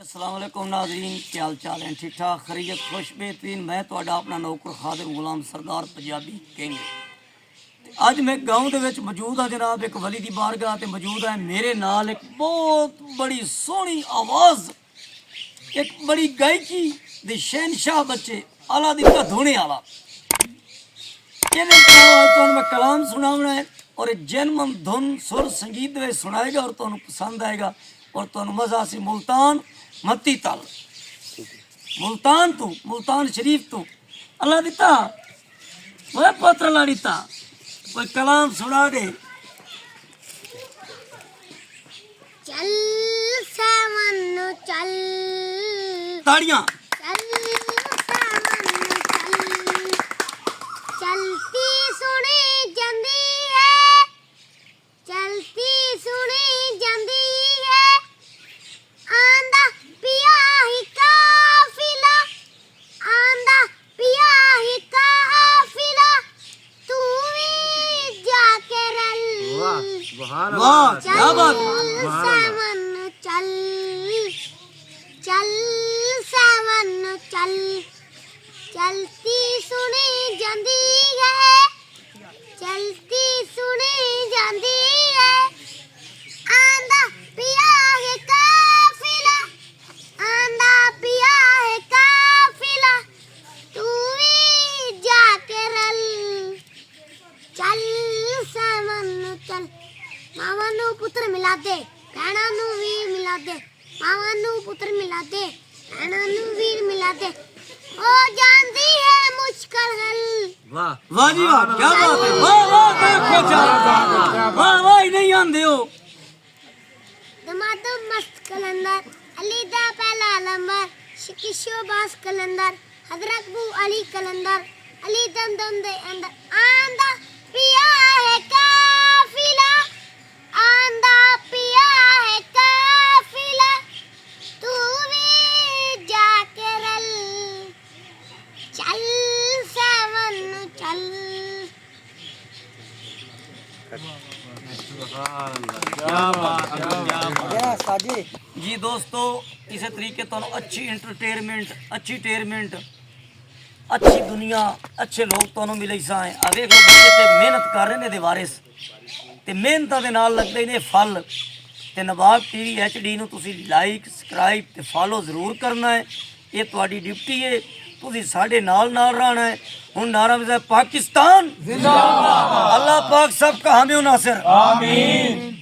अस्सलाम वालेकुम नाज़रीन, क्या हाल चाल है? ठीक ठाक, खैरियत, खुश बेहतरीन। मैं तुहाडा अपना नौकर खादिम गुलाम सरदार पंजाबी किंग। अज मैं गाँव के विच मौजूद हाँ जनाब, एक वली की बारगाह ते मौजूद है। मेरे नाल एक बहुत बड़ी सोहनी आवाज़, एक बड़ी गायकी दे शहनशाह बच्चे आला दिता धोने आला, मैं कलाम सुनावना है और जनमन धुन सुर संगीत में सुनाएगा और तुम पसंद आएगा और तुम मजा से। मुल्तान मत्ती तल, मुल्तान तू, मुल्तान शरीफ तू अल्लाह दिता वह पुत्र अल्लाह दिता, कोई कलाम सुना दे। चल सावन चल, ताड़ियां। चलती सुनी जांदी है, चलती सुनी जांदी है, आंदा पिया ही काफिला, आंदा पिया ही काफिला, तू भी जाके रल। वाह क्या बात है। सावन चल, चल सावन चल, चलती सुनी जांदी है, चलती सुनी जांदी है, आंदा पिया है काफिला, आंदा पिया है काफिला, तू भी जाके रल। चल सावन चल, मावा नू पुत्र मिला दे, भैणा नू वीर मिला दे, मावा नू पुत्र मिला दे, भैणा नू वीर मिला दे, ओ जानती है मुश्किल हल। वाह वाह जी वाह, क्या बात है। वाह वाह वाह वाह, नहीं आंदे हो। दमादम मस्त कलंदर, अली दा पहला लंबर, शिकिशो बास कलंदर, हजरत बू अली कलंदर, अली दम दम दे अंदर, आंदा पिया है काफिला, आंदा पिया है काफिला, तू भी जाके रल। चल सावन चल। जी दोस्तों, इसी तरीके तो अच्छी इंटरटेनमेंट, अच्छी टेरमेंट, अच्छी दुनिया, अच्छे लोग तो मिले सा है। अगे बच्चे ते मेहनत कर रहे ने वारिस ते मेहनत के नाल लगते ने फल। ते नवाब टीवी HD नूं तुसीं लाइक सबसक्राइब ते फॉलो जरूर करना है, ये तुहाडी ड्यूटी है। तुसीं साडे नाल रहना है। हुण नारा में पाकिस्तान जिंदाबाद, अल्लाह पाक सबका हामी नासिर, आमीन।